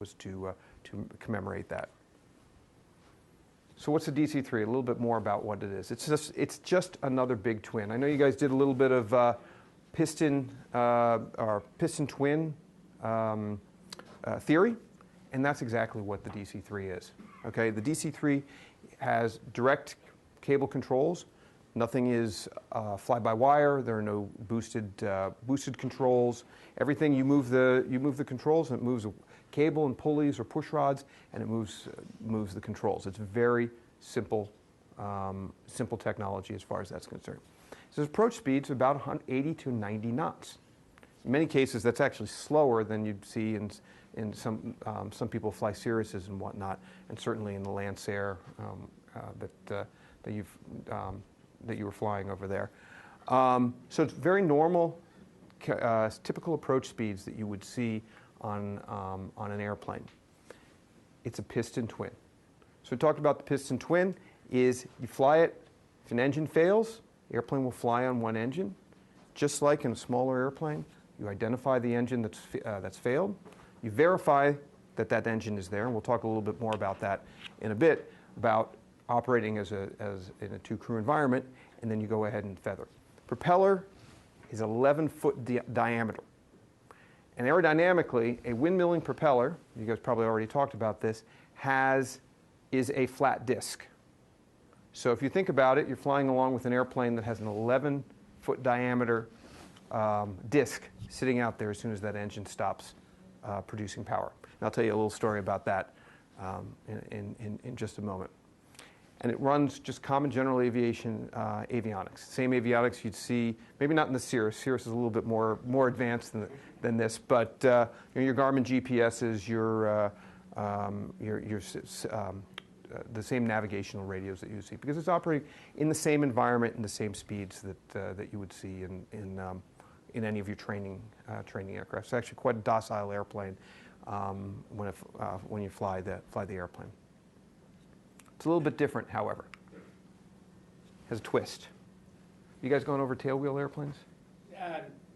was to commemorate that. So what's the DC-3? A little bit more about what it is. It's just another big twin. I know you guys did a little bit of piston twin theory, and that's exactly what the DC-3 is. Okay, the DC-3 has direct cable controls. Nothing is fly-by-wire. There are no boosted controls. Everything you move the controls, and it moves a cable and pulleys or push rods, and it moves the controls. It's very simple technology as far as that's concerned. So approach speed's about 80 to 90 knots. In many cases, that's actually slower than you'd see in some people fly Cirruses and whatnot, and certainly in the Lancer that you were flying over there. So it's very normal, typical approach speeds that you would see on an airplane. It's a piston twin. So we talked about the piston twin is you fly it, if an engine fails, the airplane will fly on one engine. Just like in a smaller airplane, you identify the engine that's failed. You verify that that engine is there, and we'll talk a little bit more about that in a bit, about operating in a two-crew environment, and then you go ahead and feather. Propeller is 11-foot diameter. And aerodynamically, a windmilling propeller, you guys probably already talked about this, is a flat disc. So if you think about it, you're flying along with an airplane that has an 11-foot diameter disc sitting out there as soon as that engine stops producing power. And I'll tell you a little story about that in just a moment. And it runs just common general aviation avionics. Same avionics you'd see, maybe not in the Cirrus. Cirrus is a little bit more advanced than this, but your Garmin GPSs, the same navigational radios that you see, because it's operating in the same environment and the same speeds that you would see in any of your training aircraft. It's actually quite a docile airplane when you fly the airplane. It's a little bit different, however. It has a twist. You guys going over tailwheel airplanes?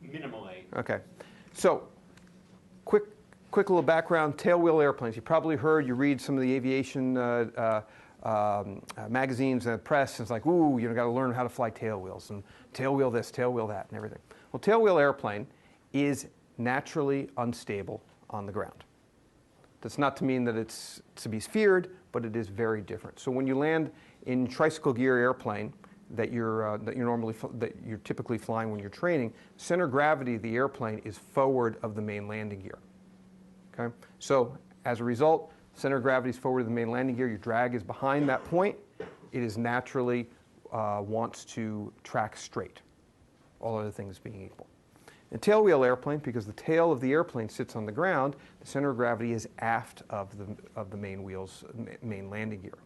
Minimally. Okay. So, quick little background, tailwheel airplanes. You probably heard, you read some of the aviation magazines and press, and it's like, ooh, got to learn how to fly tailwheels, and tailwheel this, tailwheel that, and everything. Well, tailwheel airplane is naturally unstable on the ground. That's not to mean that it's to be feared, but it is very different. So when you land in tricycle gear airplane that you're typically flying when you're training, center of gravity of the airplane is forward of the main landing gear. Okay? So as a result, center of gravity is forward of the main landing gear. Your drag is behind that point. It is naturally wants to track straight, all other things being equal. In a tailwheel airplane, because the tail of the airplane sits on the ground, the center of gravity is aft of the main landing gear.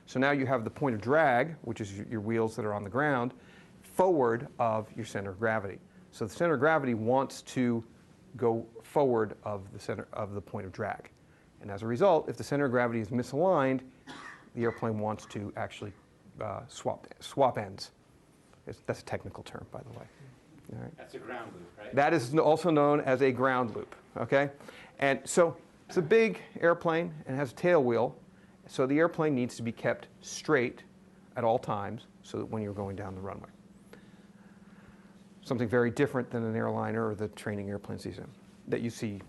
So now you have the point of drag, which is your wheels that are on the ground, forward of your center of gravity. So the center of gravity wants to go forward of the center of the point of drag. And as a result, if the center of gravity is misaligned, the airplane wants to actually swap ends. That's a technical term, by the way. All right. That's a ground loop, right? That is also known as a ground loop, okay? And so it's a big airplane and has a tail wheel, so the airplane needs to be kept straight at all times so that when you're going down the runway. Something very different than an airliner or the training airplanes that you see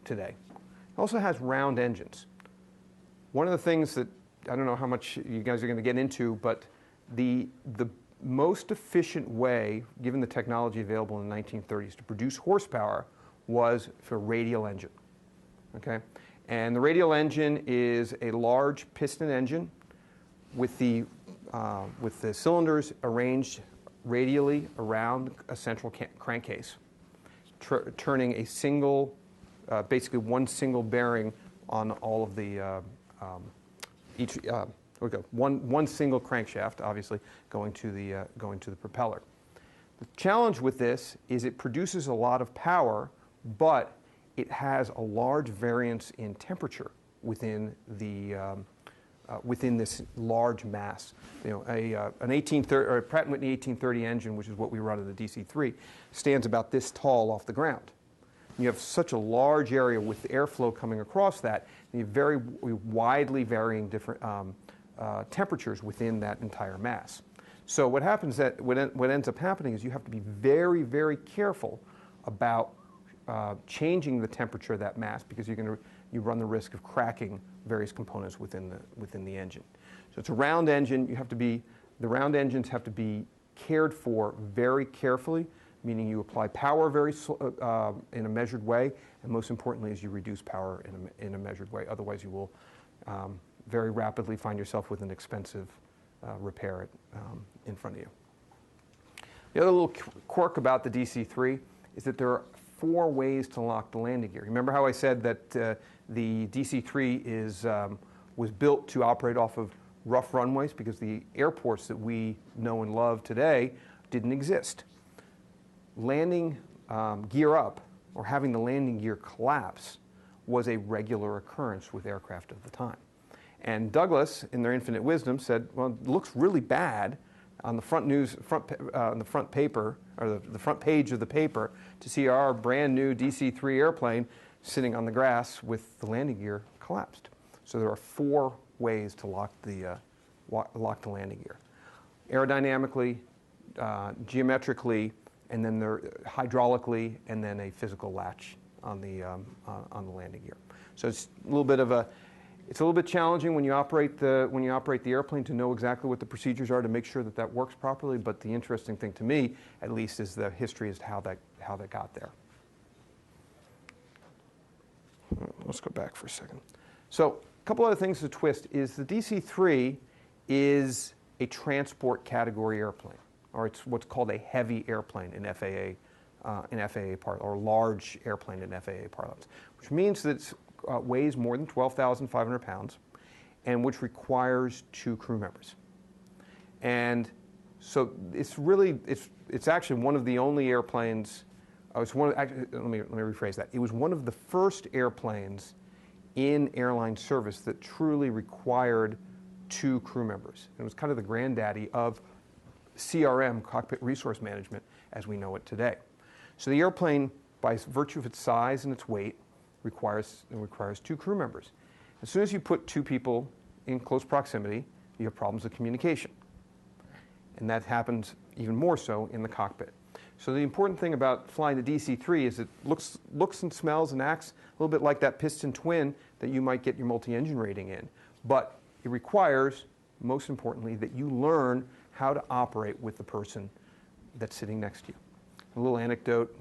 today. It also has round engines. One of the things that, I don't know how much you guys are going to get into, but the most efficient way, given the technology available in the 1930s, to produce horsepower was for a radial engine. Okay? And the radial engine is a large piston engine with the cylinders arranged radially around a central crankcase, turning a single, basically one single bearing on all of the one single crankshaft, obviously, going to the propeller. The challenge with this is it produces a lot of power, but it has a large variance in temperature within this large mass. An 1830 or a Pratt & Whitney 1830 engine, which is what we run in the DC-3, stands about this tall off the ground. You have such a large area with airflow coming across that, and you have very widely varying different temperatures within that entire mass. So what happens that what ends up happening is you have to be very, very careful about changing the temperature of that mass, because you run the risk of cracking various components within the engine. So it's a round engine. The round engines have to be cared for very carefully, meaning you apply power in a measured way, and most importantly is you reduce power in a measured way. Otherwise you will very rapidly find yourself with an expensive repair in front of you. The other little quirk about the DC-3 is that there are 4 ways to lock the landing gear. Remember how I said that the DC-3 was built to operate off of rough runways because the airports that we know and love today didn't exist. Landing gear up, or having the landing gear collapse, was a regular occurrence with aircraft of the time. And Douglas, in their infinite wisdom, said, well, it looks really bad on the the front paper, or the front page of the paper, to see our brand new DC-3 airplane sitting on the grass with the landing gear collapsed. So there are 4 ways to lock the landing gear: aerodynamically, geometrically, and then hydraulically, and then a physical latch on the landing gear. So it's a little bit challenging when you operate the airplane to know exactly what the procedures are to make sure that that works properly. But the interesting thing to me, at least, is the history as to how that got there. Let's go back for a second. So a couple other things to twist is the DC-3 is a transport category airplane, or it's what's called a heavy airplane in FAA parlance, or large airplane in FAA parlance, which means that it weighs more than 12,500 pounds, and which requires 2 crew members. And so it's actually one of the only airplanes. Let me rephrase that. It was one of the first airplanes in airline service that truly required 2 crew members. It was kind of the granddaddy of CRM, cockpit resource management, as we know it today. So the airplane, by virtue of its size and its weight, requires 2 crew members. As soon as you put 2 people in close proximity, you have problems of communication. And that happens even more so in the cockpit. So the important thing about flying the DC-3 is it looks and smells and acts a little bit like that piston twin that you might get your multi-engine rating in. But it requires, most importantly, that you learn how to operate with the person that's sitting next to you. A little anecdote,